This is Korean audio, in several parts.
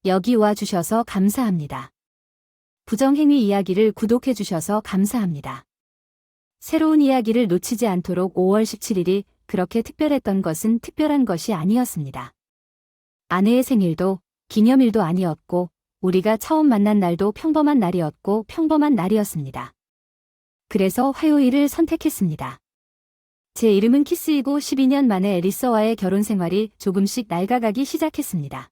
여기 와 주셔서 감사합니다. 부정행위 이야기를 구독해 주셔서 감사합니다. 새로운 이야기를 놓치지 않도록 5월 17일이 그렇게 특별했던 것은 특별한 것이 아니었습니다. 아내의 생일도 기념일도 아니었고 우리가 처음 만난 날도 평범한 날이었고 평범한 날이었습니다. 그래서 화요일을 선택했습니다. 제 이름은 키스이고 12년 만에 리서와의 결혼 생활이 조금씩 낡아가기 시작했습니다.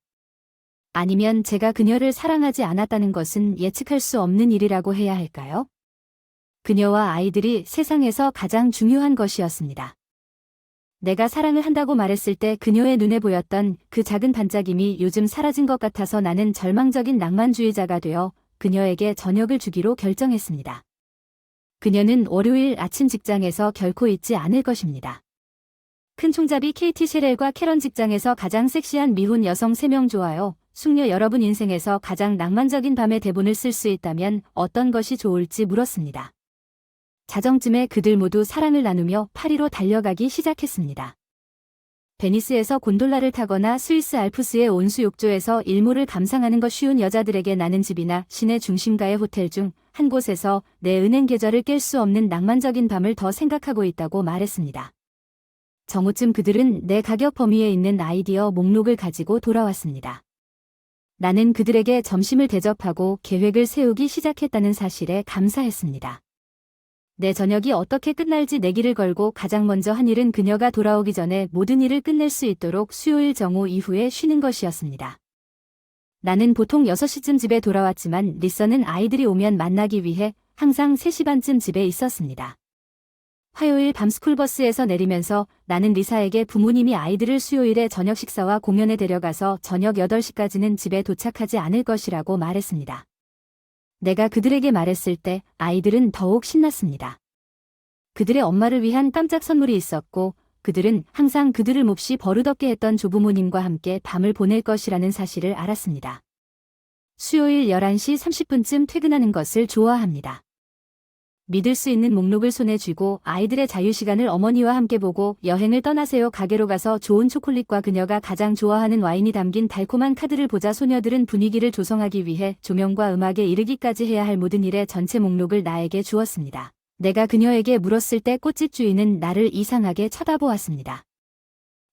아니면 제가 그녀를 사랑하지 않았다는 것은 예측할 수 없는 일이라고 해야 할까요? 그녀와 아이들이 세상에서 가장 중요한 것이었습니다. 내가 사랑을 한다고 말했을 때 그녀의 눈에 보였던 그 작은 반짝임이 요즘 사라진 것 같아서 나는 절망적인 낭만주의자가 되어 그녀에게 저녁을 주기로 결정했습니다. 그녀는 월요일 아침 직장에서 결코 잊지 않을 것입니다. 큰 총잡이 KT 셰렐과 캐런 직장에서 가장 섹시한 미혼 여성 3명 좋아요. 숙녀 여러분 인생에서 가장 낭만적인 밤의 대본을 쓸 수 있다면 어떤 것이 좋을지 물었습니다. 자정쯤에 그들 모두 사랑을 나누며 파리로 달려가기 시작했습니다. 베니스에서 곤돌라를 타거나 스위스 알프스의 온수 욕조에서 일몰을 감상하는 것 쉬운 여자들에게 나는 집이나 시내 중심가의 호텔 중 한 곳에서 내 은행 계좌를 깰 수 없는 낭만적인 밤을 더 생각하고 있다고 말했습니다. 정오쯤 그들은 내 가격 범위에 있는 아이디어 목록을 가지고 돌아왔습니다. 나는 그들에게 점심을 대접하고 계획을 세우기 시작했다는 사실에 감사했습니다. 내 저녁이 어떻게 끝날지 내기를 걸고 가장 먼저 한 일은 그녀가 돌아오기 전에 모든 일을 끝낼 수 있도록 수요일 정오 이후에 쉬는 것이었습니다. 나는 보통 6시쯤 집에 돌아왔지만 리서는 아이들이 오면 만나기 위해 항상 3시 반쯤 집에 있었습니다. 화요일 밤 스쿨버스에서 내리면서 나는 리사에게 부모님이 아이들을 수요일에 저녁 식사와 공연에 데려가서 저녁 8시까지는 집에 도착하지 않을 것이라고 말했습니다. 내가 그들에게 말했을 때 아이들은 더욱 신났습니다. 그들의 엄마를 위한 깜짝 선물이 있었고 그들은 항상 그들을 몹시 버릇없게 했던 조부모님과 함께 밤을 보낼 것이라는 사실을 알았습니다. 수요일 11시 30분쯤 퇴근하는 것을 좋아합니다. 믿을 수 있는 목록을 손에 쥐고 아이들의 자유시간을 어머니와 함께 보고 여행을 떠나세요 가게로 가서 좋은 초콜릿과 그녀가 가장 좋아하는 와인이 담긴 달콤한 카드를 보자 소녀들은 분위기를 조성하기 위해 조명과 음악에 이르기까지 해야 할 모든 일의 전체 목록을 나에게 주었습니다. 내가 그녀에게 물었을 때 꽃집 주인은 나를 이상하게 쳐다보았습니다.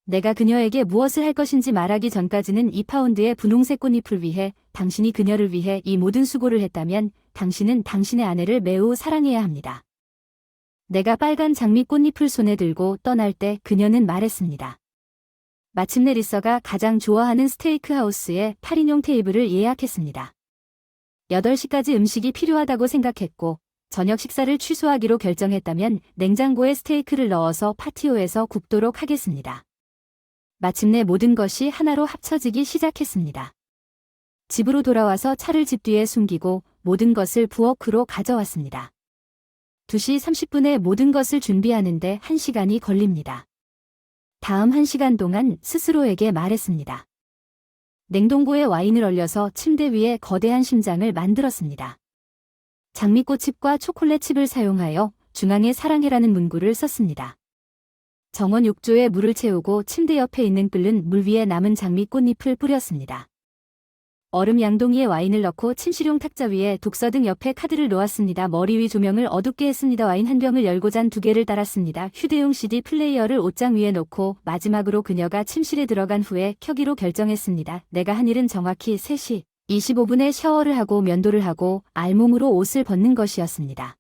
내가 그녀에게 무엇을 할 것인지 말하기 전까지는 2파운드의 분홍색 꽃잎을 위해 당신이 그녀를 위해 이 모든 수고를 했다면 당신은 당신의 아내를 매우 사랑해야 합니다. 내가 빨간 장미 꽃잎을 손에 들고 떠날 때 그녀는 말했습니다. 마침내 리서가 가장 좋아하는 스테이크하우스에 8인용 테이블을 예약했습니다. 8시까지 음식이 필요하다고 생각했고 저녁 식사를 취소하기로 결정했다면 냉장고에 스테이크를 넣어서 파티오에서 굽도록 하겠습니다. 마침내 모든 것이 하나로 합쳐지기 시작했습니다. 집으로 돌아와서 차를 집 뒤에 숨기고 모든 것을 부엌으로 가져왔습니다. 2시 30분에 모든 것을 준비하는데 1시간이 걸립니다. 다음 1시간 동안 스스로에게 말했습니다. 냉동고에 와인을 얼려서 침대 위에 거대한 심장을 만들었습니다. 장미꽃칩과 초콜릿칩을 사용하여 중앙에 사랑해라는 문구를 썼습니다. 정원 욕조에 물을 채우고 침대 옆에 있는 끓는 물 위에 남은 장미꽃잎을 뿌렸습니다. 얼음 양동이에 와인을 넣고 침실용 탁자 위에 독서 등 옆에 카드를 놓았습니다. 머리 위 조명을 어둡게 했습니다. 와인 한 병을 열고 잔 2개를 따랐습니다. 휴대용 CD 플레이어를 옷장 위에 놓고 마지막으로 그녀가 침실에 들어간 후에 켜기로 결정했습니다. 내가 한 일은 정확히 3시 25분에 샤워를 하고 면도를 하고 알몸으로 옷을 벗는 것이었습니다.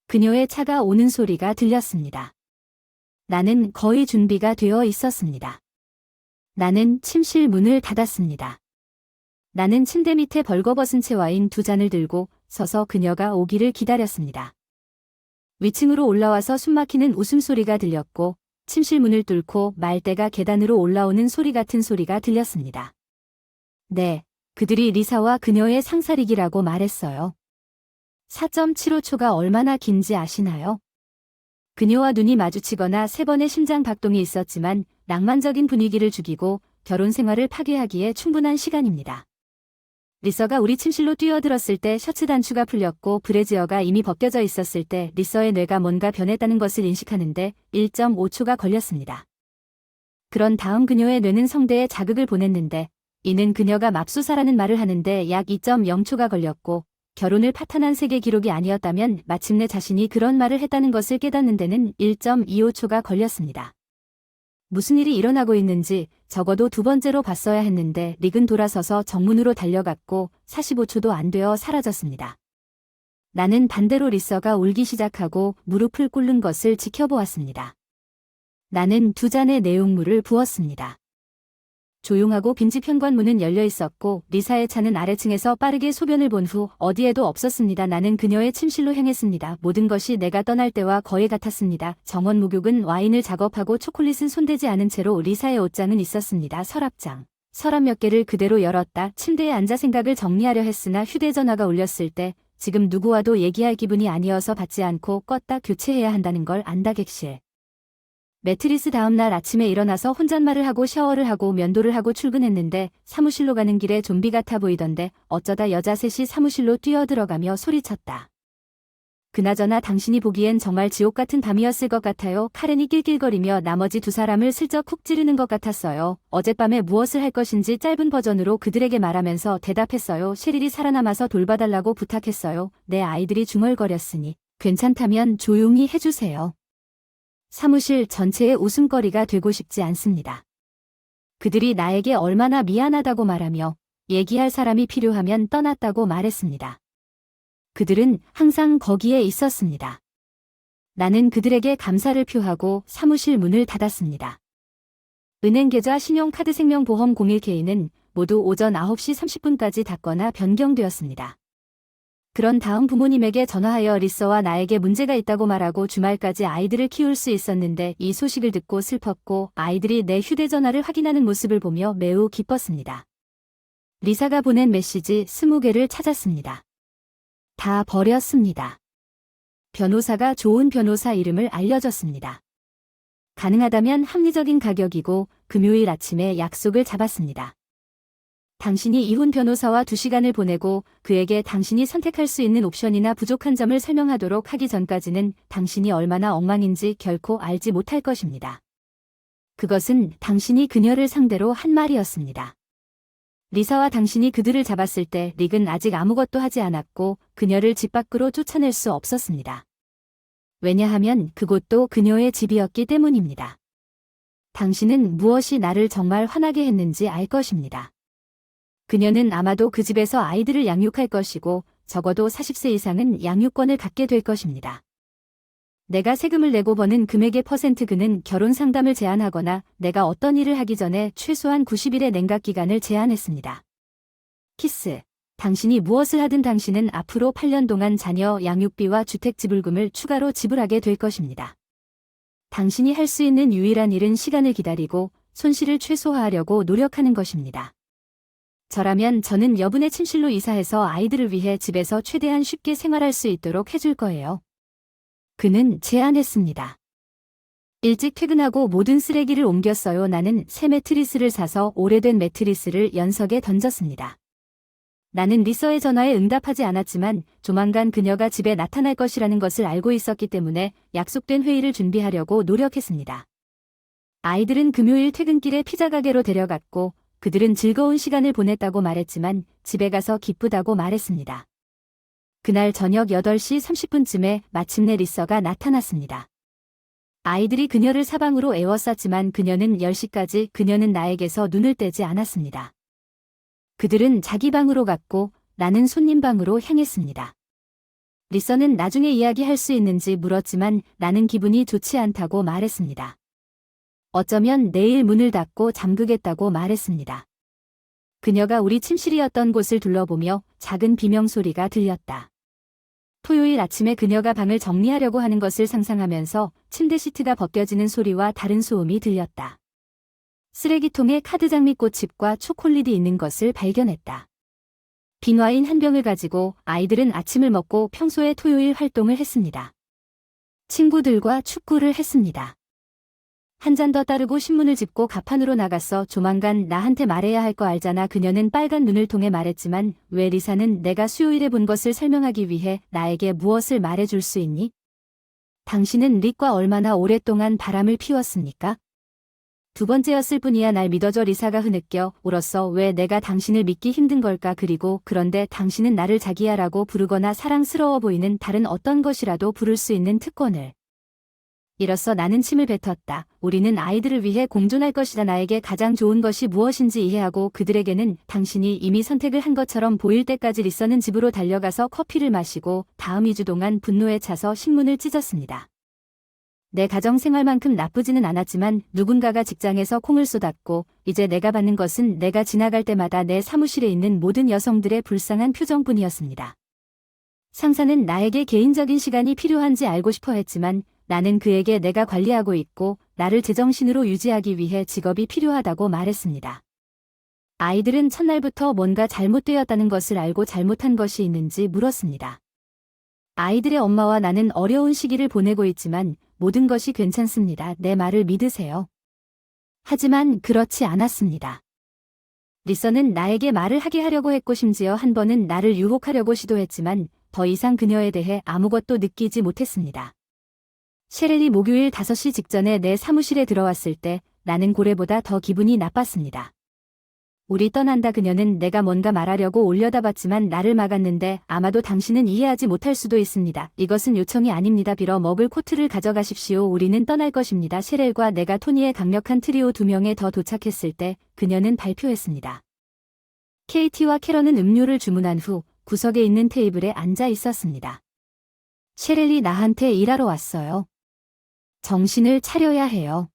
그녀의 차가 오는 소리가 들렸습니다. 나는 거의 준비가 되어 있었습니다. 나는 침실 문을 닫았습니다. 나는 침대 밑에 벌거벗은 채 와인 2잔을 들고 서서 그녀가 오기를 기다렸습니다. 위층으로 올라와서 숨막히는 웃음소리가 들렸고 침실 문을 뚫고 말대가 계단으로 올라오는 소리 같은 소리가 들렸습니다. 네, 그들이 리사와 그녀의 상사리기라고 말했어요. 4.75초가 얼마나 긴지 아시나요? 그녀와 눈이 마주치거나 3번의 심장 박동이 있었지만 낭만적인 분위기를 죽이고 결혼 생활을 파괴하기에 충분한 시간입니다. 리서가 우리 침실로 뛰어들었을 때 셔츠 단추가 풀렸고 브래지어가 이미 벗겨져 있었을 때 리서의 뇌가 뭔가 변했다는 것을 인식하는데 1.5초가 걸렸습니다. 그런 다음 그녀의 뇌는 성대에 자극을 보냈는데 이는 그녀가 맙소사라는 말을 하는데 약 2.0초가 걸렸고 결혼을 파탄한 세계 기록이 아니었다면 마침내 자신이 그런 말을 했다는 것을 깨닫는 데는 1.25초가 걸렸습니다. 무슨 일이 일어나고 있는지 적어도 두 번째로 봤어야 했는데 릭은 돌아서서 정문으로 달려갔고 45초도 안 되어 사라졌습니다. 나는 반대로 리서가 울기 시작하고 무릎을 꿇는 것을 지켜보았습니다. 나는 두 잔의 내용물을 부었습니다. 조용하고 빈집 현관문은 열려 있었고 리사의 차는 아래층에서 빠르게 소변을 본 후 어디에도 없었습니다. 나는 그녀의 침실로 향했습니다. 모든 것이 내가 떠날 때와 거의 같았습니다. 정원 목욕은 와인을 작업하고 초콜릿은 손대지 않은 채로 리사의 옷장은 있었습니다. 서랍 몇 개를 그대로 열었다. 침대에 앉아 생각을 정리하려 했으나 휴대전화가 울렸을 때 지금 누구와도 얘기할 기분이 아니어서 받지 않고 껐다 교체해야 한다는 걸 안다. 객실. 매트리스 다음날 아침에 일어나서 혼잣말을 하고 샤워를 하고 면도를 하고 출근했는데 사무실로 가는 길에 좀비 같아 보이던데 어쩌다 여자 셋이 사무실로 뛰어들어가며 소리쳤다. 그나저나 당신이 보기엔 정말 지옥 같은 밤이었을 것 같아요. 카렌이 낄낄거리며 나머지 두 사람을 슬쩍 쿡 찌르는 것 같았어요. 어젯밤에 무엇을 할 것인지 짧은 버전으로 그들에게 말하면서 대답했어요. 셰릴이 살아남아서 돌봐달라고 부탁했어요. 내 아이들이 중얼거렸으니 괜찮다면 조용히 해주세요. 사무실 전체의 웃음거리가 되고 싶지 않습니다. 그들이 나에게 얼마나 미안하다고 말하며 얘기할 사람이 필요하면 떠났다고 말했습니다. 그들은 항상 거기에 있었습니다. 나는 그들에게 감사를 표하고 사무실 문을 닫았습니다. 은행계좌 신용카드 생명보험 01K는 모두 오전 9시 30분까지 닫거나 변경되었습니다. 그런 다음 부모님에게 전화하여 리서와 나에게 문제가 있다고 말하고 주말까지 아이들을 키울 수 있었는데 이 소식을 듣고 슬펐고 아이들이 내 휴대전화를 확인하는 모습을 보며 매우 기뻤습니다. 리사가 보낸 메시지 20개를 찾았습니다. 다 버렸습니다. 변호사가 좋은 변호사 이름을 알려줬습니다. 가능하다면 합리적인 가격이고 금요일 아침에 약속을 잡았습니다. 당신이 이혼 변호사와 2시간을 보내고 그에게 당신이 선택할 수 있는 옵션이나 부족한 점을 설명하도록 하기 전까지는 당신이 얼마나 엉망인지 결코 알지 못할 것입니다. 그것은 당신이 그녀를 상대로 한 말이었습니다. 리사와 당신이 그들을 잡았을 때 릭은 아직 아무것도 하지 않았고 그녀를 집 밖으로 쫓아낼 수 없었습니다. 왜냐하면 그곳도 그녀의 집이었기 때문입니다. 당신은 무엇이 나를 정말 화나게 했는지 알 것입니다. 그녀는 아마도 그 집에서 아이들을 양육할 것이고 적어도 40세 이상은 양육권을 갖게 될 것입니다. 내가 세금을 내고 버는 금액의 %, 그는 결혼 상담을 제안하거나 내가 어떤 일을 하기 전에 최소한 90일의 냉각 기간을 제안했습니다. 키스. 당신이 무엇을 하든 당신은 앞으로 8년 동안 자녀 양육비와 주택 지불금을 추가로 지불하게 될 것입니다. 당신이 할 수 있는 유일한 일은 시간을 기다리고 손실을 최소화하려고 노력하는 것입니다. 저라면 저는 여분의 침실로 이사해서 아이들을 위해 집에서 최대한 쉽게 생활할 수 있도록 해줄 거예요. 그는 제안했습니다. 일찍 퇴근하고 모든 쓰레기를 옮겼어요. 나는 새 매트리스를 사서 오래된 매트리스를 연석에 던졌습니다. 나는 리서의 전화에 응답하지 않았지만 조만간 그녀가 집에 나타날 것이라는 것을 알고 있었기 때문에 약속된 회의를 준비하려고 노력했습니다. 아이들은 금요일 퇴근길에 피자 가게로 데려갔고 그들은 즐거운 시간을 보냈다고 말했지만 집에 가서 기쁘다고 말했습니다. 그날 저녁 8시 30분쯤에 마침내 리서가 나타났습니다. 아이들이 그녀를 사방으로 에워쌌지만 그녀는 10시까지 그녀는 나에게서 눈을 떼지 않았습니다. 그들은 자기 방으로 갔고 나는 손님 방으로 향했습니다. 리서는 나중에 이야기할 수 있는지 물었지만 나는 기분이 좋지 않다고 말했습니다. 어쩌면 내일 문을 닫고 잠그겠다고 말했습니다. 그녀가 우리 침실이었던 곳을 둘러보며 작은 비명소리가 들렸다. 토요일 아침에 그녀가 방을 정리하려고 하는 것을 상상하면서 침대 시트가 벗겨지는 소리와 다른 소음이 들렸다. 쓰레기통에 카드 장미꽃잎과 초콜릿이 있는 것을 발견했다. 빈 와인 한 병을 가지고 아이들은 아침을 먹고 평소의 토요일 활동을 했습니다. 친구들과 축구를 했습니다. 한 잔 더 따르고 신문을 짚고 가판으로 나갔어. 조만간 나한테 말해야 할 거 알잖아. 그녀는 빨간 눈을 통해 말했지만 왜 리사는 내가 수요일에 본 것을 설명하기 위해 나에게 무엇을 말해줄 수 있니? 당신은 릭과 얼마나 오랫동안 바람을 피웠습니까? 두 번째였을 뿐이야. 날 믿어줘. 리사가 흐느껴 울었어. 왜 내가 당신을 믿기 힘든 걸까? 그리고 그런데 당신은 나를 자기야라고 부르거나 사랑스러워 보이는 다른 어떤 것이라도 부를 수 있는 특권을. 이로써 나는 침을 뱉었다. 우리는 아이들을 위해 공존할 것이다. 나에게 가장 좋은 것이 무엇인지 이해하고 그들에게는 당신이 이미 선택을 한 것처럼 보일 때까지 리서는 집으로 달려가서 커피를 마시고 다음 2주 동안 분노에 차서 신문을 찢었습니다. 내 가정 생활만큼 나쁘지는 않았지만 누군가가 직장에서 콩을 쏟았고 이제 내가 받는 것은 내가 지나갈 때마다 내 사무실에 있는 모든 여성들의 불쌍한 표정뿐이었습니다. 상사는 나에게 개인적인 시간이 필요한지 알고 싶어 했지만 나는 그에게 내가 관리하고 있고 나를 제정신으로 유지하기 위해 직업이 필요하다고 말했습니다. 아이들은 첫날부터 뭔가 잘못되었다는 것을 알고 잘못한 것이 있는지 물었습니다. 아이들의 엄마와 나는 어려운 시기를 보내고 있지만 모든 것이 괜찮습니다. 내 말을 믿으세요. 하지만 그렇지 않았습니다. 리서는 나에게 말을 하게 하려고 했고 심지어 한 번은 나를 유혹하려고 시도했지만 더 이상 그녀에 대해 아무것도 느끼지 못했습니다. 셰렐이 목요일 5시 직전에 내 사무실에 들어왔을 때 나는 고래보다 더 기분이 나빴습니다. 우리 떠난다. 그녀는 내가 뭔가 말하려고 올려다봤지만 나를 막았는데 아마도 당신은 이해하지 못할 수도 있습니다. 이것은 요청이 아닙니다. 빌어 먹을 코트를 가져가십시오. 우리는 떠날 것입니다. 셰렐과 내가 토니의 강력한 트리오 2명에 더 도착했을 때 그녀는 발표했습니다. 케이티와 캐런은 음료를 주문한 후 구석에 있는 테이블에 앉아 있었습니다. 셰렐이 나한테 일하러 왔어요. 정신을 차려야 해요.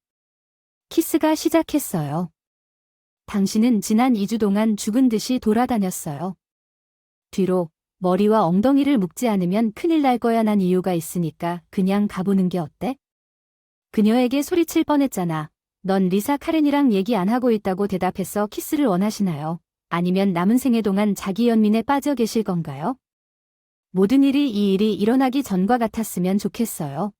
키스가 시작했어요. 당신은 지난 2주 동안 죽은 듯이 돌아다녔어요. 뒤로 머리와 엉덩이를 묶지 않으면 큰일 날 거야. 난 이유가 있으니까 그냥 가보는 게 어때? 그녀에게 소리칠 뻔했잖아. 넌 리사 카렌이랑 얘기 안 하고 있다고 대답했어. 키스를 원하시나요? 아니면 남은 생애 동안 자기 연민에 빠져 계실 건가요? 모든 일이 이 일이 일어나기 전과 같았으면 좋겠어요.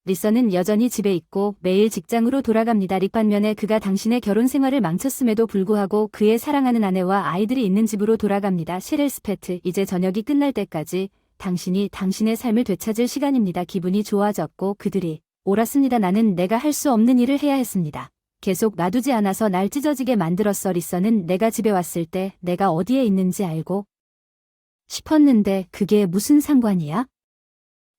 리서는 여전히 집에 있고 매일 직장으로 돌아갑니다. 릭 반면에 그가 당신의 결혼 생활을 망쳤음에도 불구하고 그의 사랑하는 아내와 아이들이 있는 집으로 돌아갑니다. 셰렐 스패트, 이제 저녁이 끝날 때까지 당신이 당신의 삶을 되찾을 시간입니다. 기분이 좋아졌고 그들이 옳았습니다. 나는 내가 할 수 없는 일을 해야 했습니다. 계속 놔두지 않아서 날 찢어지게 만들었어. 리서는 내가 집에 왔을 때 내가 어디에 있는지 알고 싶었는데 그게 무슨 상관이야?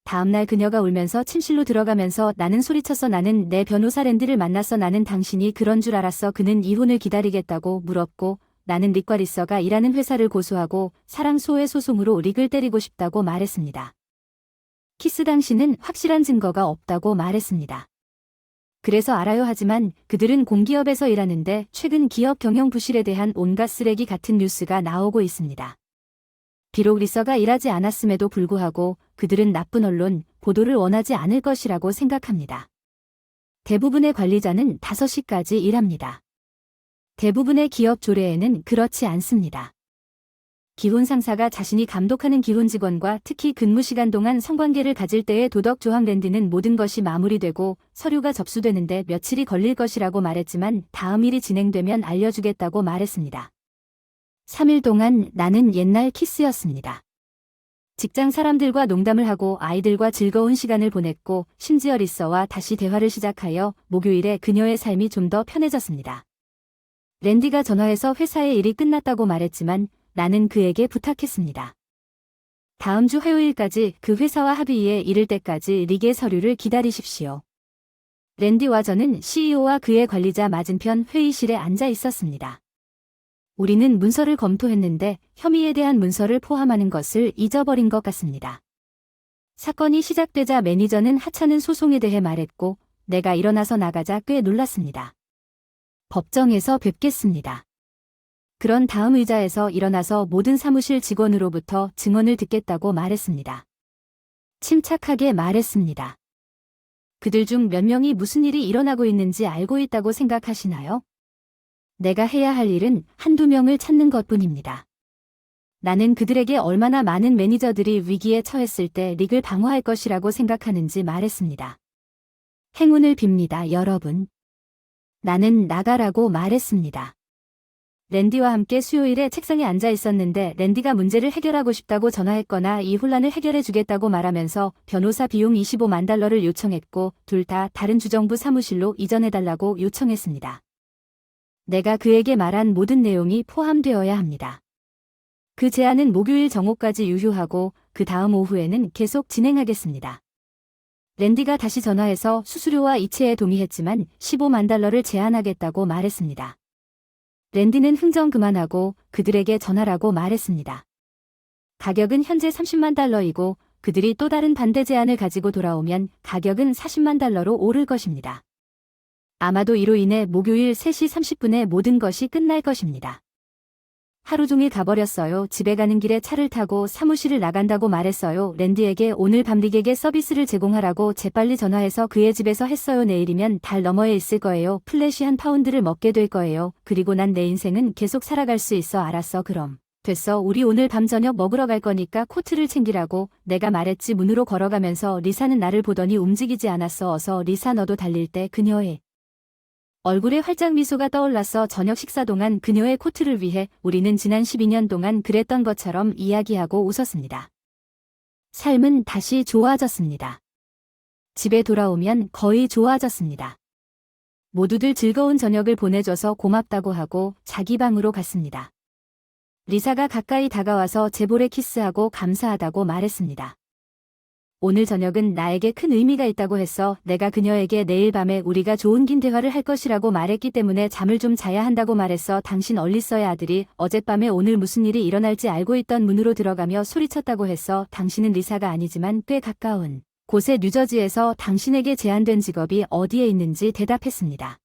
다음날 그녀가 울면서 침실로 들어가면서 나는 소리쳤어. 나는 내 변호사 랜디를 만났어. 나는 당신이 그런 줄 알았어. 그는 이혼을 기다리겠다고 물었고 나는 릭과 리서가 일하는 회사를 고소하고 사랑 소외 소송으로 릭을 때리고 싶다고 말했습니다. 키스 당신은 확실한 증거가 없다고 말했습니다. 그래서 알아요. 하지만 그들은 공기업에서 일하는데 최근 기업 경영 부실에 대한 온갖 쓰레기 같은 뉴스가 나오고 있습니다. 비록 리서가 일하지 않았음에도 불구하고 그들은 나쁜 언론, 보도를 원하지 않을 것이라고 생각합니다. 대부분의 관리자는 5시까지 일합니다. 대부분의 기업 조례에는 그렇지 않습니다. 기혼 상사가 자신이 감독하는 기혼 직원과 특히 근무 시간 동안 성관계를 가질 때의 도덕 조항. 랜디는 모든 것이 마무리되고 서류가 접수되는데 며칠이 걸릴 것이라고 말했지만 다음 일이 진행되면 알려주겠다고 말했습니다. 3일 동안 나는 옛날 키스였습니다. 직장 사람들과 농담을 하고 아이들과 즐거운 시간을 보냈고 심지어 리서와 다시 대화를 시작하여 목요일에 그녀의 삶이 좀 더 편해졌습니다. 랜디가 전화해서 회사의 일이 끝났다고 말했지만 나는 그에게 부탁했습니다. 다음 주 화요일까지 그 회사와 합의에 이를 때까지 릭의 서류를 기다리십시오. 랜디와 저는 CEO와 그의 관리자 맞은편 회의실에 앉아 있었습니다. 우리는 문서를 검토했는데 혐의에 대한 문서를 포함하는 것을 잊어버린 것 같습니다. 사건이 시작되자 매니저는 하찮은 소송에 대해 말했고 내가 일어나서 나가자 꽤 놀랐습니다. 법정에서 뵙겠습니다. 그런 다음 의자에서 일어나서 모든 사무실 직원으로부터 증언을 듣겠다고 말했습니다. 침착하게 말했습니다. 그들 중 몇 명이 무슨 일이 일어나고 있는지 알고 있다고 생각하시나요? 내가 해야 할 일은 한두 명을 찾는 것뿐입니다. 나는 그들에게 얼마나 많은 매니저들이 위기에 처했을 때 릭을 방어할 것이라고 생각하는지 말했습니다. 행운을 빕니다, 여러분. 나는 나가라고 말했습니다. 랜디와 함께 수요일에 책상에 앉아 있었는데 랜디가 문제를 해결하고 싶다고 전화했거나 이 혼란을 해결해 주겠다고 말하면서 변호사 비용 25만 달러를 요청했고 둘 다 다른 주정부 사무실로 이전해달라고 요청했습니다. 내가 그에게 말한 모든 내용이 포함되어야 합니다. 그 제안은 목요일 정오까지 유효하고 그 다음 오후에는 계속 진행하겠습니다. 랜디가 다시 전화해서 수수료와 이체에 동의했지만 15만 달러를 제안하겠다고 말했습니다. 랜디는 흥정 그만하고 그들에게 전화라고 말했습니다. 가격은 현재 30만 달러이고 그들이 또 다른 반대 제안을 가지고 돌아오면 가격은 40만 달러로 오를 것입니다. 아마도 이로 인해 목요일 3시 30분에 모든 것이 끝날 것입니다. 하루 종일 가버렸어요. 집에 가는 길에 차를 타고 사무실을 나간다고 말했어요. 랜디에게 오늘 밤 릭에게 서비스를 제공하라고 재빨리 전화해서 그의 집에서 했어요. 내일이면 달 너머에 있을 거예요. 플래시 한 파운드를 먹게 될 거예요. 그리고 난 내 인생은 계속 살아갈 수 있어. 알았어. 그럼. 됐어. 우리 오늘 밤 저녁 먹으러 갈 거니까 코트를 챙기라고 내가 말했지. 문으로 걸어가면서 리사는 나를 보더니 움직이지 않았어. 어서 리사 너도 달릴 때 그녀의 얼굴에 활짝 미소가 떠올랐어. 저녁 식사 동안 그녀의 코트를 위해 우리는 지난 12년 동안 그랬던 것처럼 이야기하고 웃었습니다. 삶은 다시 좋아졌습니다. 집에 돌아오면 거의 좋아졌습니다. 모두들 즐거운 저녁을 보내줘서 고맙다고 하고 자기 방으로 갔습니다. 리사가 가까이 다가와서 제 볼에 키스하고 감사하다고 말했습니다. 오늘 저녁은 나에게 큰 의미가 있다고 했어. 내가 그녀에게 내일 밤에 우리가 좋은 긴 대화를 할 것이라고 말했기 때문에 잠을 좀 자야 한다고 말했어. 당신 얼리서의 아들이 어젯밤에 오늘 무슨 일이 일어날지 알고 있던 문으로 들어가며 소리쳤다고 했어. 당신은 리사가 아니지만 꽤 가까운 곳의 뉴저지에서 당신에게 제안된 직업이 어디에 있는지 대답했습니다.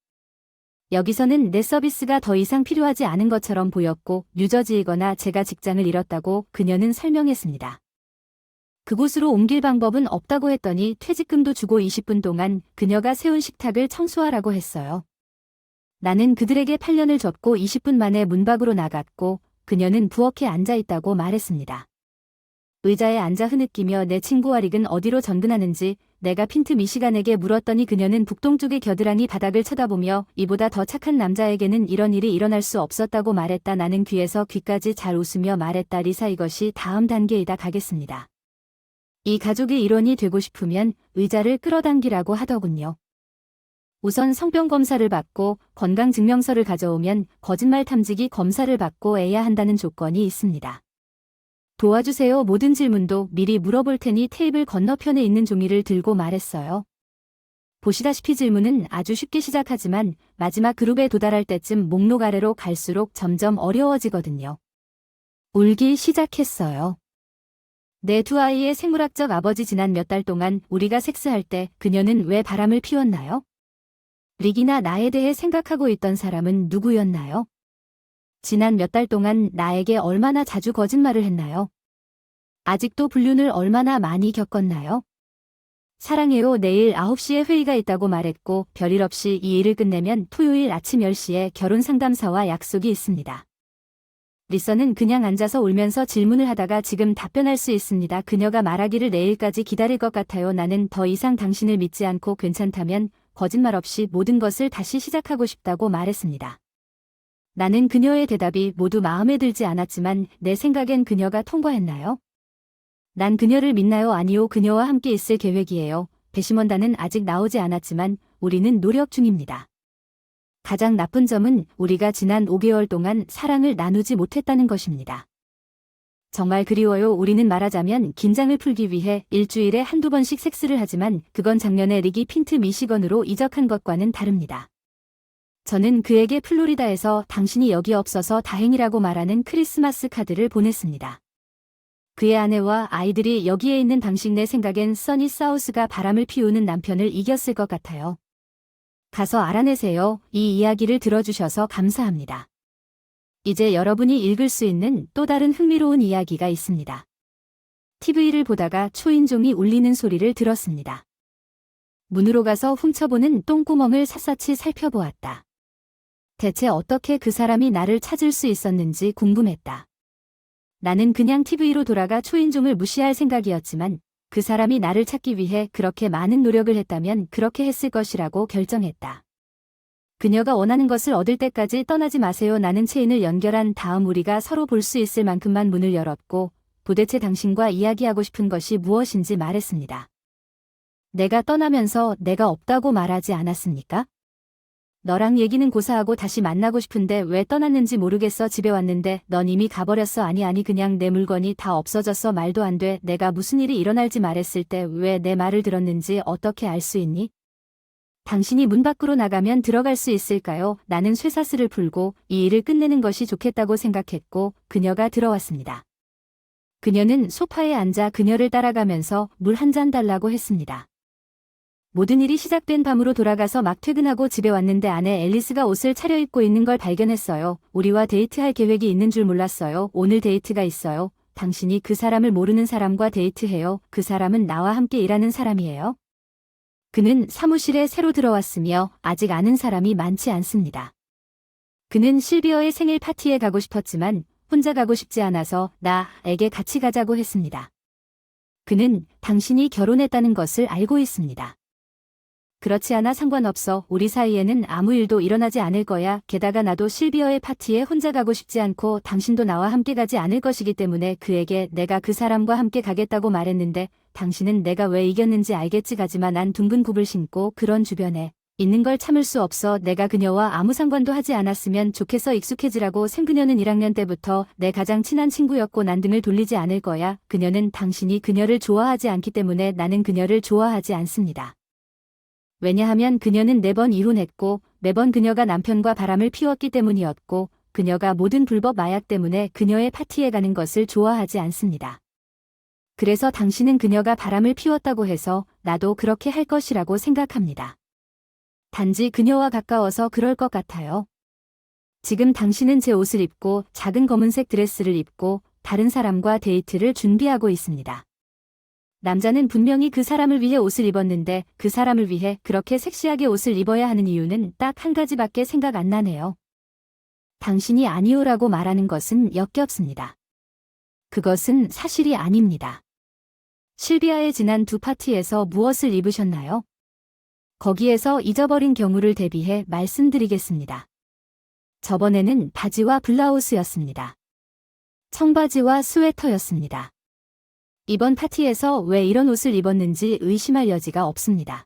여기서는 내 서비스가 더 이상 필요하지 않은 것처럼 보였고 뉴저지이거나 제가 직장을 잃었다고 그녀는 설명했습니다. 그곳으로 옮길 방법은 없다고 했더니 퇴직금도 주고 20분 동안 그녀가 세운 식탁을 청소하라고 했어요. 나는 그들에게 8년을 줬고 20분 만에 문 밖으로 나갔고 그녀는 부엌에 앉아 있다고 말했습니다. 의자에 앉아 흐느끼며 내 친구와 릭은 어디로 전근하는지 내가 핀트 미시간에게 물었더니 그녀는 북동쪽의 겨드랑이 바닥을 쳐다보며 이보다 더 착한 남자에게는 이런 일이 일어날 수 없었다고 말했다. 나는 귀에서 귀까지 잘 웃으며 말했다. 리사 이것이 다음 단계이다. 가겠습니다. 이 가족의 일원이 되고 싶으면 의자를 끌어당기라고 하더군요. 우선 성병 검사를 받고 건강증명서를 가져오면 거짓말 탐지기 검사를 받고 해야 한다는 조건이 있습니다. 도와주세요. 모든 질문도 미리 물어볼 테니 테이블 건너편에 있는 종이를 들고 말했어요. 보시다시피 질문은 아주 쉽게 시작하지만 마지막 그룹에 도달할 때쯤 목록 아래로 갈수록 점점 어려워지거든요. 울기 시작했어요. 내 두 아이의 생물학적 아버지 지난 몇 달 동안 우리가 섹스할 때 그녀는 왜 바람을 피웠나요? 릭이나 나에 대해 생각하고 있던 사람은 누구였나요? 지난 몇 달 동안 나에게 얼마나 자주 거짓말을 했나요? 아직도 불륜을 얼마나 많이 겪었나요? 사랑해요. 내일 9시에 회의가 있다고 말했고 별일 없이 이 일을 끝내면 토요일 아침 10시에 결혼 상담사와 약속이 있습니다. 리서는 그냥 앉아서 울면서 질문을 하다가 지금 답변할 수 있습니다. 그녀가 말하기를 내일까지 기다릴 것 같아요. 나는 더 이상 당신을 믿지 않고 괜찮다면 거짓말 없이 모든 것을 다시 시작하고 싶다고 말했습니다. 나는 그녀의 대답이 모두 마음에 들지 않았지만 내 생각엔 그녀가 통과했나요? 난 그녀를 믿나요? 아니요. 그녀와 함께 있을 계획이에요. 배심원단은 아직 나오지 않았지만 우리는 노력 중입니다. 가장 나쁜 점은 우리가 지난 5개월 동안 사랑을 나누지 못했다는 것입니다. 정말 그리워요. 우리는 말하자면 긴장을 풀기 위해 일주일에 한두 번씩 섹스를 하지만 그건 작년에 릭이 핀트 미시건으로 이적한 것과는 다릅니다. 저는 그에게 플로리다에서 당신이 여기 없어서 다행이라고 말하는 크리스마스 카드를 보냈습니다. 그의 아내와 아이들이 여기에 있는 방식 내 생각엔 써니 사우스가 바람을 피우는 남편을 이겼을 것 같아요. 가서 알아내세요. 이 이야기를 들어주셔서 감사합니다. 이제 여러분이 읽을 수 있는 또 다른 흥미로운 이야기가 있습니다. TV를 보다가 초인종이 울리는 소리를 들었습니다. 문으로 가서 훔쳐보는 똥구멍을 샅샅이 살펴보았다. 대체 어떻게 그 사람이 나를 찾을 수 있었는지 궁금했다. 나는 그냥 TV로 돌아가 초인종을 무시할 생각이었지만 그 사람이 나를 찾기 위해 그렇게 많은 노력을 했다면 그렇게 했을 것이라고 결정했다. 그녀가 원하는 것을 얻을 때까지 떠나지 마세요. 나는 체인을 연결한 다음 우리가 서로 볼 수 있을 만큼만 문을 열었고 도대체 당신과 이야기하고 싶은 것이 무엇인지 말했습니다. 내가 떠나면서 내가 없다고 말하지 않았습니까? 너랑 얘기는 고사하고 다시 만나고 싶은데 왜 떠났는지 모르겠어. 집에 왔는데 넌 이미 가버렸어. 아니 그냥 내 물건이 다 없어졌어. 말도 안 돼. 내가 무슨 일이 일어날지 말했을 때 왜 내 말을 들었는지 어떻게 알 수 있니? 당신이 문 밖으로 나가면 들어갈 수 있을까요? 나는 쇠사슬을 풀고 이 일을 끝내는 것이 좋겠다고 생각했고 그녀가 들어왔습니다. 그녀는 소파에 앉아 그녀를 따라가면서 물 한 잔 달라고 했습니다. 모든 일이 시작된 밤으로 돌아가서 막 퇴근하고 집에 왔는데 아내 앨리스가 옷을 차려입고 있는 걸 발견했어요. 우리와 데이트할 계획이 있는 줄 몰랐어요. 오늘 데이트가 있어요. 당신이 그 사람을 모르는 사람과 데이트해요. 그 사람은 나와 함께 일하는 사람이에요. 그는 사무실에 새로 들어왔으며 아직 아는 사람이 많지 않습니다. 그는 실비어의 생일 파티에 가고 싶었지만 혼자 가고 싶지 않아서 나에게 같이 가자고 했습니다. 그는 당신이 결혼했다는 것을 알고 있습니다. 그렇지 않아 상관없어. 우리 사이에는 아무 일도 일어나지 않을 거야. 게다가 나도 실비어의 파티에 혼자 가고 싶지 않고 당신도 나와 함께 가지 않을 것이기 때문에 그에게 내가 그 사람과 함께 가겠다고 말했는데 당신은 내가 왜 이겼는지 알겠지. 가지마. 난 둥근 굽을 신고 그런 주변에 있는 걸 참을 수 없어. 내가 그녀와 아무 상관도 하지 않았으면 좋겠어. 익숙해지라고. 그녀는 1학년 때부터 내 가장 친한 친구였고 난 등을 돌리지 않을 거야. 그녀는 당신이 그녀를 좋아하지 않기 때문에 나는 그녀를 좋아하지 않습니다. 왜냐하면 그녀는 4번 이혼했고 매번 그녀가 남편과 바람을 피웠기 때문이었고 그녀가 모든 불법 마약 때문에 그녀의 파티에 가는 것을 좋아하지 않습니다. 그래서 당신은 그녀가 바람을 피웠다고 해서 나도 그렇게 할 것이라고 생각합니다. 단지 그녀와 가까워서 그럴 것 같아요. 지금 당신은 제 옷을 입고 작은 검은색 드레스를 입고 다른 사람과 데이트를 준비하고 있습니다. 남자는 분명히 그 사람을 위해 옷을 입었는데 그 사람을 위해 그렇게 섹시하게 옷을 입어야 하는 이유는 딱 한 가지밖에 생각 안 나네요. 당신이 아니오라고 말하는 것은 역겹습니다. 그것은 사실이 아닙니다. 실비아의 지난 2 파티에서 무엇을 입으셨나요? 거기에서 잊어버린 경우를 대비해 말씀드리겠습니다. 저번에는 바지와 블라우스였습니다. 청바지와 스웨터였습니다. 이번 파티에서 왜 이런 옷을 입었는지 의심할 여지가 없습니다.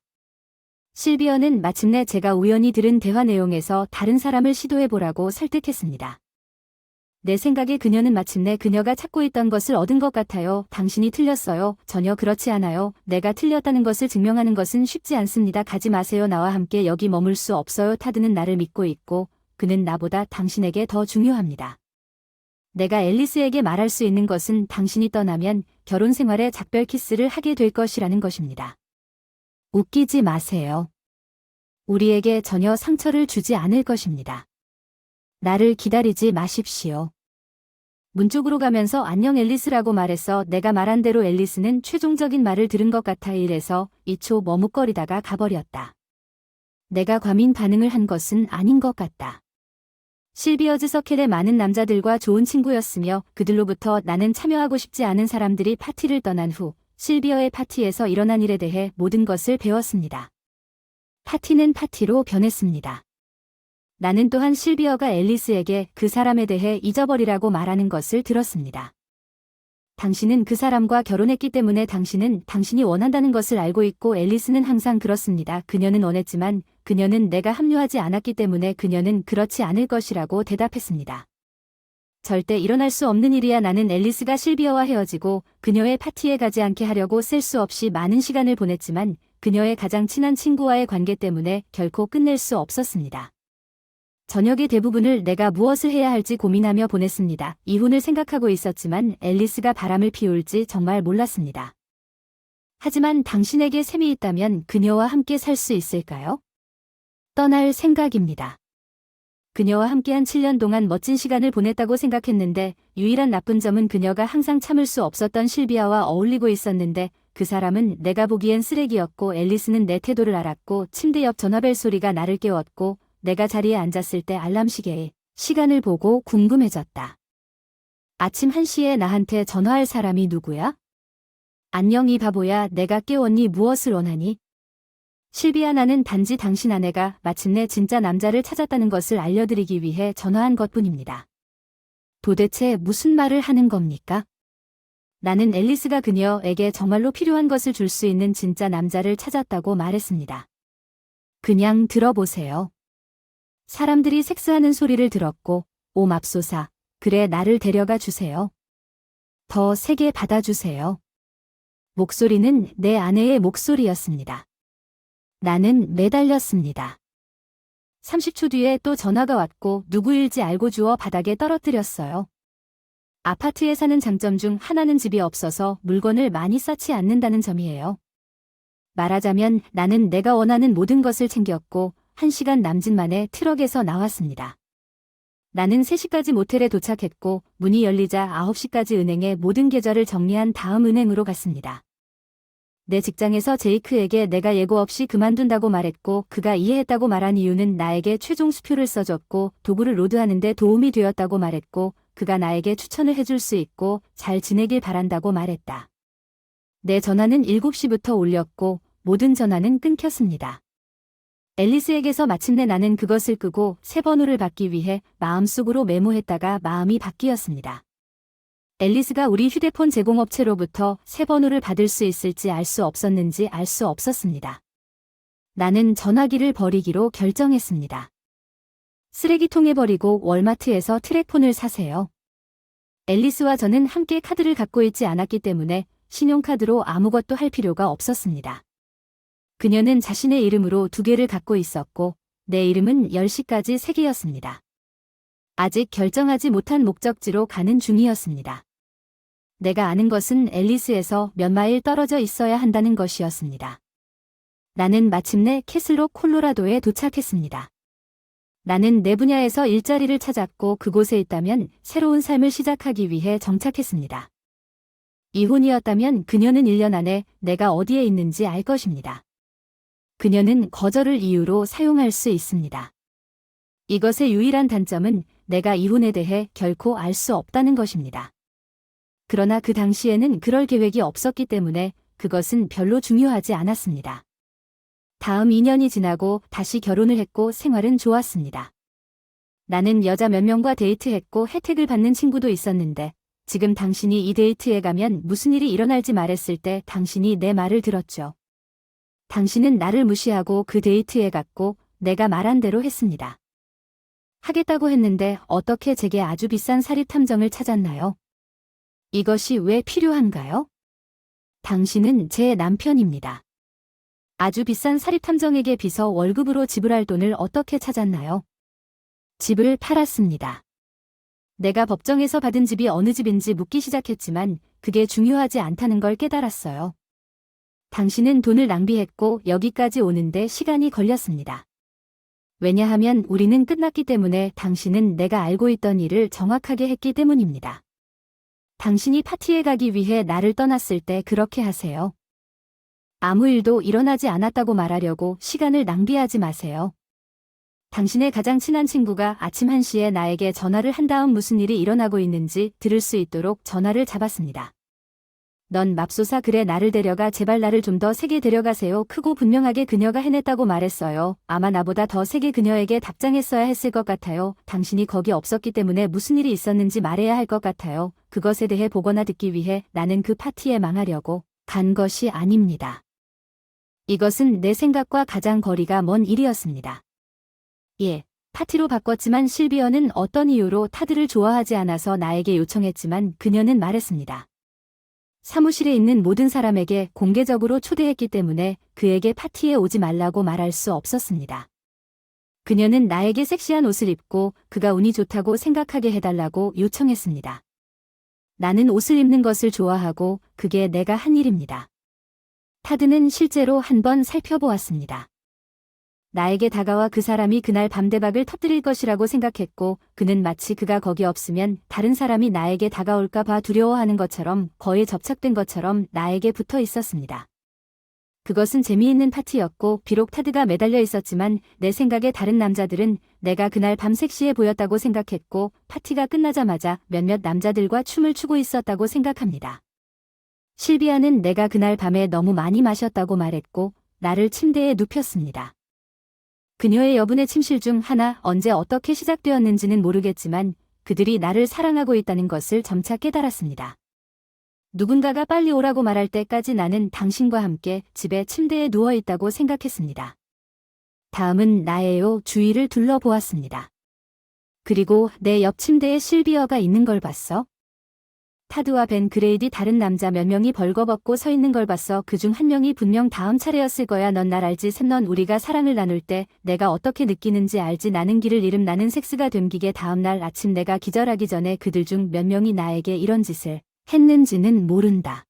실비어는 마침내 제가 우연히 들은 대화 내용에서 다른 사람을 시도해보라고 설득했습니다. 내 생각에 그녀는 마침내 그녀가 찾고 있던 것을 얻은 것 같아요. 당신이 틀렸어요. 전혀 그렇지 않아요. 내가 틀렸다는 것을 증명하는 것은 쉽지 않습니다. 가지 마세요. 나와 함께 여기 머물 수 없어요. 타드는 나를 믿고 있고 그는 나보다 당신에게 더 중요합니다. 내가 앨리스에게 말할 수 있는 것은 당신이 떠나면 결혼 생활에 작별 키스를 하게 될 것이라는 것입니다. 웃기지 마세요. 우리에게 전혀 상처를 주지 않을 것입니다. 나를 기다리지 마십시오. 문 쪽으로 가면서 안녕 앨리스라고 말했어. 내가 말한 대로 앨리스는 최종적인 말을 들은 것 같아. 이래서 2초 머뭇거리다가 가버렸다. 내가 과민 반응을 한 것은 아닌 것 같다. 실비어즈 서클의 많은 남자들과 좋은 친구였으며 그들로부터 나는 참여하고 싶지 않은 사람들이 파티를 떠난 후 실비어의 파티에서 일어난 일에 대해 모든 것을 배웠습니다. 파티는 파티로 변했습니다. 나는 또한 실비어가 앨리스에게 그 사람에 대해 잊어버리라고 말하는 것을 들었습니다. 당신은 그 사람과 결혼했기 때문에 당신은 당신이 원한다는 것을 알고 있고 앨리스는 항상 그렇습니다. 그녀는 원했지만 그녀는 내가 합류하지 않았기 때문에 그녀는 그렇지 않을 것이라고 대답했습니다. 절대 일어날 수 없는 일이야. 나는 앨리스가 실비어와 헤어지고 그녀의 파티에 가지 않게 하려고 셀 수 없이 많은 시간을 보냈지만 그녀의 가장 친한 친구와의 관계 때문에 결코 끝낼 수 없었습니다. 저녁의 대부분을 내가 무엇을 해야 할지 고민하며 보냈습니다. 이혼을 생각하고 있었지만 앨리스가 바람을 피울지 정말 몰랐습니다. 하지만 당신에게 셈이 있다면 그녀와 함께 살 수 있을까요? 떠날 생각입니다. 그녀와 함께한 7년 동안 멋진 시간을 보냈다고 생각했는데 유일한 나쁜 점은 그녀가 항상 참을 수 없었던 실비아와 어울리고 있었는데 그 사람은 내가 보기엔 쓰레기였고 앨리스는 내 태도를 알았고 침대 옆 전화벨 소리가 나를 깨웠고 내가 자리에 앉았을 때 알람 시계에 시간을 보고 궁금해졌다. 아침 1시에 나한테 전화할 사람이 누구야? 안녕 이 바보야. 내가 깨웠니? 무엇을 원하니? 실비아, 나는 단지 당신 아내가 마침내 진짜 남자를 찾았다는 것을 알려드리기 위해 전화한 것뿐입니다. 도대체 무슨 말을 하는 겁니까? 나는 앨리스가 그녀에게 정말로 필요한 것을 줄 수 있는 진짜 남자를 찾았다고 말했습니다. 그냥 들어보세요. 사람들이 섹스하는 소리를 들었고, 오 맙소사, 그래 나를 데려가 주세요. 더 세게 받아주세요. 목소리는 내 아내의 목소리였습니다. 나는 매달렸습니다. 30초 뒤에 또 전화가 왔고 누구일지 알고 주워 바닥에 떨어뜨렸어요. 아파트에 사는 장점 중 하나는 집이 없어서 물건을 많이 쌓지 않는다는 점이에요. 말하자면 나는 내가 원하는 모든 것을 챙겼고 1시간 남짓 만에 트럭에서 나왔습니다. 나는 3시까지 모텔에 도착했고 문이 열리자 9시까지 은행에 모든 계좌를 정리한 다음 은행으로 갔습니다. 내 직장에서 제이크에게 내가 예고 없이 그만둔다고 말했고 그가 이해했다고 말한 이유는 나에게 최종 수표를 써줬고 도구를 로드하는 데 도움이 되었다고 말했고 그가 나에게 추천을 해줄 수 있고 잘 지내길 바란다고 말했다. 내 전화는 7시부터 울렸고 모든 전화는 끊겼습니다. 앨리스에게서 마침내 나는 그것을 끄고 새 번호를 받기 위해 마음속으로 메모했다가 마음이 바뀌었습니다. 앨리스가 우리 휴대폰 제공업체로부터 새 번호를 받을 수 있을지 알 수 없었는지 알 수 없었습니다. 나는 전화기를 버리기로 결정했습니다. 쓰레기통에 버리고 월마트에서 트랙폰을 사세요. 앨리스와 저는 함께 카드를 갖고 있지 않았기 때문에 신용카드로 아무것도 할 필요가 없었습니다. 그녀는 자신의 이름으로 2개를 갖고 있었고 내 이름은 10시까지 3개였습니다. 아직 결정하지 못한 목적지로 가는 중이었습니다. 내가 아는 것은 앨리스에서 몇 마일 떨어져 있어야 한다는 것이었습니다. 나는 마침내 캐슬록 콜로라도에 도착했습니다. 나는 내 분야에서 일자리를 찾았고 그곳에 있다면 새로운 삶을 시작하기 위해 정착했습니다. 이혼이었다면 그녀는 1년 안에 내가 어디에 있는지 알 것입니다. 그녀는 거절을 이유로 사용할 수 있습니다. 이것의 유일한 단점은 내가 이혼에 대해 결코 알 수 없다는 것입니다. 그러나 그 당시에는 그럴 계획이 없었기 때문에 그것은 별로 중요하지 않았습니다. 다음 2년이 지나고 다시 결혼을 했고 생활은 좋았습니다. 나는 여자 몇 명과 데이트했고 혜택을 받는 친구도 있었는데 지금 당신이 이 데이트에 가면 무슨 일이 일어날지 말했을 때 당신이 내 말을 들었죠. 당신은 나를 무시하고 그 데이트에 갔고 내가 말한 대로 했습니다. 하겠다고 했는데 어떻게 제게 아주 비싼 사립탐정을 찾았나요? 이것이 왜 필요한가요? 당신은 제 남편입니다. 아주 비싼 사립탐정에게 빚어 월급으로 지불할 돈을 어떻게 찾았나요? 집을 팔았습니다. 내가 법정에서 받은 집이 어느 집인지 묻기 시작했지만 그게 중요하지 않다는 걸 깨달았어요. 당신은 돈을 낭비했고 여기까지 오는데 시간이 걸렸습니다. 왜냐하면 우리는 끝났기 때문에 당신은 내가 알고 있던 일을 정확하게 했기 때문입니다. 당신이 파티에 가기 위해 나를 떠났을 때 그렇게 하세요. 아무 일도 일어나지 않았다고 말하려고 시간을 낭비하지 마세요. 당신의 가장 친한 친구가 아침 1시에 나에게 전화를 한 다음 무슨 일이 일어나고 있는지 들을 수 있도록 전화를 잡았습니다. 넌 맙소사, 그래 나를 데려가, 제발 나를 좀 더 세게 데려가세요. 크고 분명하게 그녀가 해냈다고 말했어요. 아마 나보다 더 세게 그녀에게 답장했어야 했을 것 같아요. 당신이 거기 없었기 때문에 무슨 일이 있었는지 말해야 할 것 같아요. 그것에 대해 보거나 듣기 위해 나는 그 파티에 망하려고 간 것이 아닙니다. 이것은 내 생각과 가장 거리가 먼 일이었습니다. 예, 파티로 바꿨지만 실비어는 어떤 이유로 타드를 좋아하지 않아서 나에게 요청했지만 그녀는 말했습니다. 사무실에 있는 모든 사람에게 공개적으로 초대했기 때문에 그에게 파티에 오지 말라고 말할 수 없었습니다. 그녀는 나에게 섹시한 옷을 입고 그가 운이 좋다고 생각하게 해달라고 요청했습니다. 나는 옷을 입는 것을 좋아하고 그게 내가 한 일입니다. 타드는 실제로 한번 살펴보았습니다. 나에게 다가와 그 사람이 그날 밤 대박을 터뜨릴 것이라고 생각했고 그는 마치 그가 거기 없으면 다른 사람이 나에게 다가올까 봐 두려워하는 것처럼 거의 접착된 것처럼 나에게 붙어 있었습니다. 그것은 재미있는 파티였고 비록 타드가 매달려 있었지만 내 생각에 다른 남자들은 내가 그날 밤 섹시해 보였다고 생각했고 파티가 끝나자마자 몇몇 남자들과 춤을 추고 있었다고 생각합니다. 실비아는 내가 그날 밤에 너무 많이 마셨다고 말했고 나를 침대에 눕혔습니다. 그녀의 여분의 침실 중 하나 언제 어떻게 시작되었는지는 모르겠지만 그들이 나를 사랑하고 있다는 것을 점차 깨달았습니다. 누군가가 빨리 오라고 말할 때까지 나는 당신과 함께 집에 침대에 누워 있다고 생각했습니다. 다음은 나예요. 주위를 둘러보았습니다. 그리고 내 옆 침대에 실비어가 있는 걸 봤어. 타드와 벤 그레이디 다른 남자 몇 명이 벌거벗고 서 있는 걸 봤어. 그중 한 명이 분명 다음 차례였을 거야. 넌 날 알지? 샘, 넌 우리가 사랑을 나눌 때 내가 어떻게 느끼는지 알지? 나는 길을 잃음. 나는 섹스가 됨기게 다음 날 아침 내가 기절하기 전에 그들 중 몇 명이 나에게 이런 짓을 했는지는 모른다.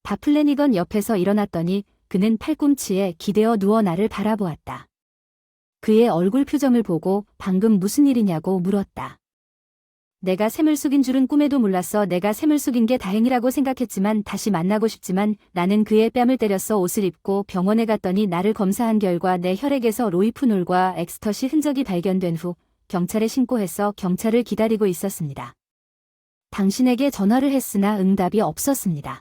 다 플래니건 옆에서 일어났더니 그는 팔꿈치에 기대어 누워 나를 바라보았다. 그의 얼굴 표정을 보고 방금 무슨 일이냐고 물었다. 내가 샘을 속인 줄은 꿈에도 몰랐어. 내가 샘을 속인 게 다행이라고 생각했지만 다시 만나고 싶지만 나는 그의 뺨을 때렸어. 옷을 입고 병원에 갔더니 나를 검사한 결과 내 혈액에서 로이프놀과 엑스터시 흔적이 발견된 후 경찰에 신고해서 경찰을 기다리고 있었습니다. 당신에게 전화를 했으나 응답이 없었습니다.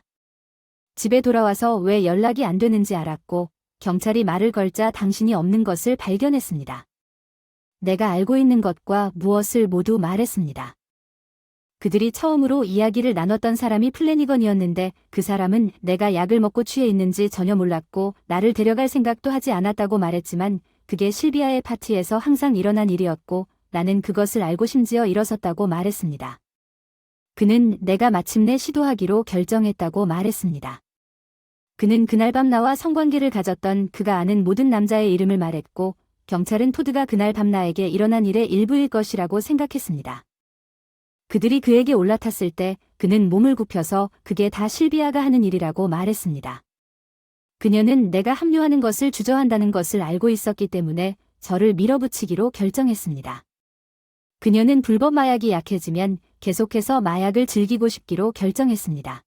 집에 돌아와서 왜 연락이 안 되는지 알았고 경찰이 말을 걸자 당신이 없는 것을 발견했습니다. 내가 알고 있는 것과 무엇을 모두 말했습니다. 그들이 처음으로 이야기를 나눴던 사람이 플래니건이었는데 그 사람은 내가 약을 먹고 취해 있는지 전혀 몰랐고 나를 데려갈 생각도 하지 않았다고 말했지만 그게 실비아의 파티에서 항상 일어난 일이었고 나는 그것을 알고 심지어 일어섰다고 말했습니다. 그는 내가 마침내 시도하기로 결정했다고 말했습니다. 그는 그날 밤 나와 성관계를 가졌던 그가 아는 모든 남자의 이름을 말했고 경찰은 토드가 그날 밤 나에게 일어난 일의 일부일 것이라고 생각했습니다. 그들이 그에게 올라탔을 때 그는 몸을 굽혀서 그게 다 실비아가 하는 일이라고 말했습니다. 그녀는 내가 합류하는 것을 주저한다는 것을 알고 있었기 때문에 저를 밀어붙이기로 결정했습니다. 그녀는 불법 마약이 약해지면 계속해서 마약을 즐기고 싶기로 결정했습니다.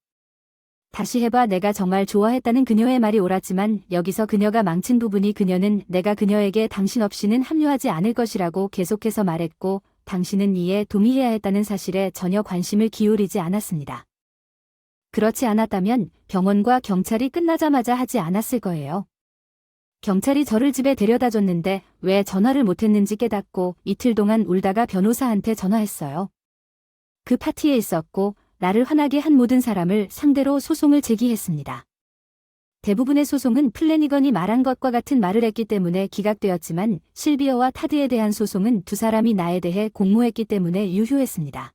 다시 해봐. 내가 정말 좋아했다는 그녀의 말이 옳았지만 여기서 그녀가 망친 부분이 그녀는 내가 그녀에게 당신 없이는 합류하지 않을 것이라고 계속해서 말했고 당신은 이에 동의해야 했다는 사실에 전혀 관심을 기울이지 않았습니다. 그렇지 않았다면 병원과 경찰이 끝나자마자 하지 않았을 거예요. 경찰이 저를 집에 데려다 줬는데 왜 전화를 못했는지 깨닫고 이틀 동안 울다가 변호사한테 전화했어요. 그 파티에 있었고 나를 화나게 한 모든 사람을 상대로 소송을 제기했습니다. 대부분의 소송은 플래니건이 말한 것과 같은 말을 했기 때문에 기각되었지만 실비어와 타드에 대한 소송은 두 사람이 나에 대해 공모했기 때문에 유효했습니다.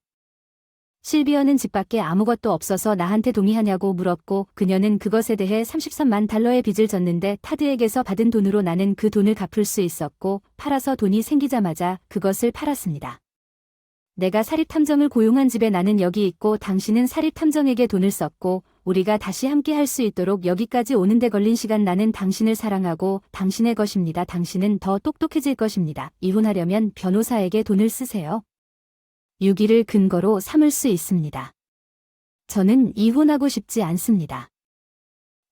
실비어는 집 밖에 아무것도 없어서 나한테 동의하냐고 물었고 그녀는 그것에 대해 33만 달러의 빚을 졌는데 타드에게서 받은 돈으로 나는 그 돈을 갚을 수 있었고 팔아서 돈이 생기자마자 그것을 팔았습니다. 내가 사립탐정을 고용한 집에 나는 여기 있고 당신은 사립탐정에게 돈을 썼고 우리가 다시 함께 할 수 있도록 여기까지 오는데 걸린 시간 나는 당신을 사랑하고 당신의 것입니다. 당신은 더 똑똑해질 것입니다. 이혼하려면 변호사에게 돈을 쓰세요. 유기를 근거로 삼을 수 있습니다. 저는 이혼하고 싶지 않습니다.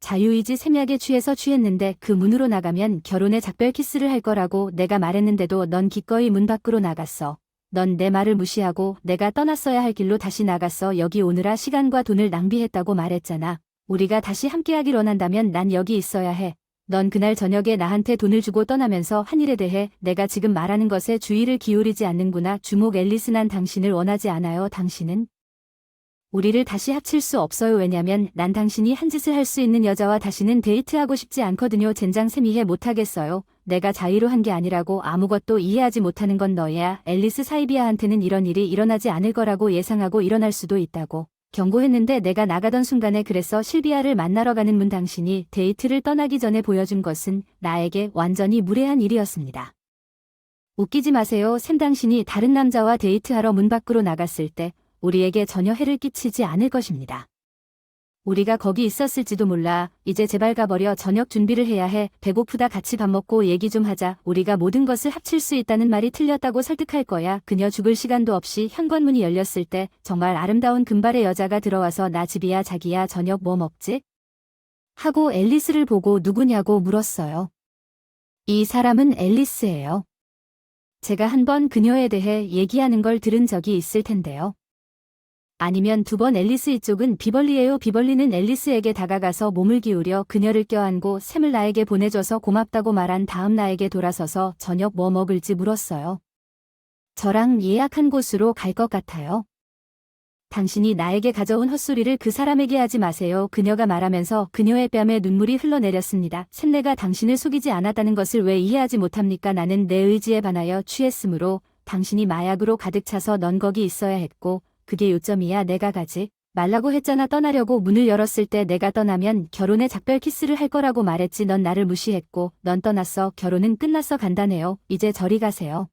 자유의지 sem약에 취해서 취했는데 그 문으로 나가면 결혼의 작별 키스를 할 거라고 내가 말했는데도 넌 기꺼이 문 밖으로 나갔어. 넌 내 말을 무시하고 내가 떠났어야 할 길로 다시 나갔어. 여기 오느라 시간과 돈을 낭비했다고 말했잖아. 우리가 다시 함께하길 원한다면 난 여기 있어야 해. 넌 그날 저녁에 나한테 돈을 주고 떠나면서 한 일에 대해 내가 지금 말하는 것에 주의를 기울이지 않는구나. 주목 앨리스 난 당신을 원하지 않아요. 당신은 우리를 다시 합칠 수 없어요. 왜냐면 난 당신이 한 짓을 할 수 있는 여자와 다시는 데이트하고 싶지 않거든요. 젠장 샘 이해 못하겠어요. 내가 자의로 한 게 아니라고 아무것도 이해하지 못하는 건 너야. 앨리스 사이비아한테는 이런 일이 일어나지 않을 거라고 예상하고 일어날 수도 있다고 경고했는데 내가 나가던 순간에 그래서 실비아를 만나러 가는 문 당신이 데이트를 떠나기 전에 보여준 것은 나에게 완전히 무례한 일이었습니다. 웃기지 마세요. 샘 당신이 다른 남자와 데이트하러 문 밖으로 나갔을 때 우리에게 전혀 해를 끼치지 않을 것입니다. 우리가 거기 있었을지도 몰라. 이제 제발 가버려. 저녁 준비를 해야 해. 배고프다. 같이 밥 먹고 얘기 좀 하자. 우리가 모든 것을 합칠 수 있다는 말이 틀렸다고 설득할 거야. 그녀 죽을 시간도 없이 현관문이 열렸을 때 정말 아름다운 금발의 여자가 들어와서 나 집이야 자기야 저녁 뭐 먹지? 하고 앨리스를 보고 누구냐고 물었어요. 이 사람은 앨리스예요. 제가 한번 그녀에 대해 얘기하는 걸 들은 적이 있을 텐데요. 아니면 두 번 앨리스 이쪽은 비벌리예요. 비벌리는 앨리스에게 다가가서 몸을 기울여 그녀를 껴안고 샘을 나에게 보내줘서 고맙다고 말한 다음 나에게 돌아서서 저녁 뭐 먹을지 물었어요. 저랑 예약한 곳으로 갈 것 같아요. 당신이 나에게 가져온 헛소리를 그 사람에게 하지 마세요. 그녀가 말하면서 그녀의 뺨에 눈물이 흘러내렸습니다. 샘 내가 당신을 속이지 않았다는 것을 왜 이해하지 못합니까? 나는 내 의지에 반하여 취했으므로 당신이 마약으로 가득 차서 넌 거기 있어야 했고 그게 요점이야. 내가 가지 말라고 했잖아. 떠나려고 문을 열었을 때 내가 떠나면 결혼에 작별 키스를 할 거라고 말했지. 넌 나를 무시했고 넌 떠났어. 결혼은 끝났어. 간단해요. 이제 저리 가세요.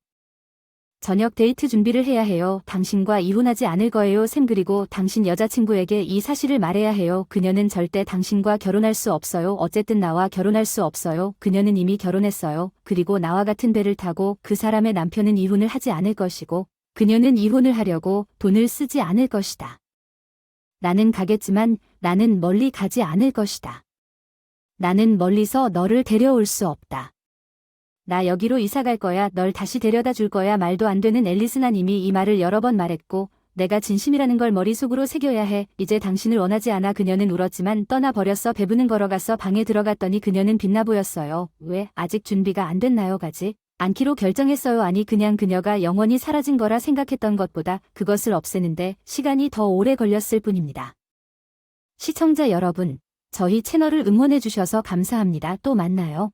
저녁 데이트 준비를 해야 해요. 당신과 이혼하지 않을 거예요. 샘 그리고 당신 여자친구에게 이 사실을 말해야 해요. 그녀는 절대 당신과 결혼할 수 없어요. 어쨌든 나와 결혼할 수 없어요. 그녀는 이미 결혼했어요. 그리고 나와 같은 배를 타고 그 사람의 남편은 이혼을 하지 않을 것이고 그녀는 이혼을 하려고 돈을 쓰지 않을 것이다. 나는 가겠지만 나는 멀리 가지 않을 것이다. 나는 멀리서 너를 데려올 수 없다. 나 여기로 이사 갈 거야. 널 다시 데려다 줄 거야. 말도 안 되는 앨리스. 난 이미 이 말을 여러 번 말했고 내가 진심이라는 걸 머릿속으로 새겨야 해. 이제 당신을 원하지 않아. 그녀는 울었지만 떠나버렸어. 배부는 걸어가서 방에 들어갔더니 그녀는 빛나 보였어요. 왜? 아직 준비가 안 됐나요? 가지 않기로 결정했어요. 아니 그냥 그녀가 영원히 사라진 거라 생각했던 것보다 그것을 없애는데 시간이 더 오래 걸렸을 뿐입니다. 시청자 여러분, 저희 채널을 응원해 주셔서 감사합니다. 또 만나요.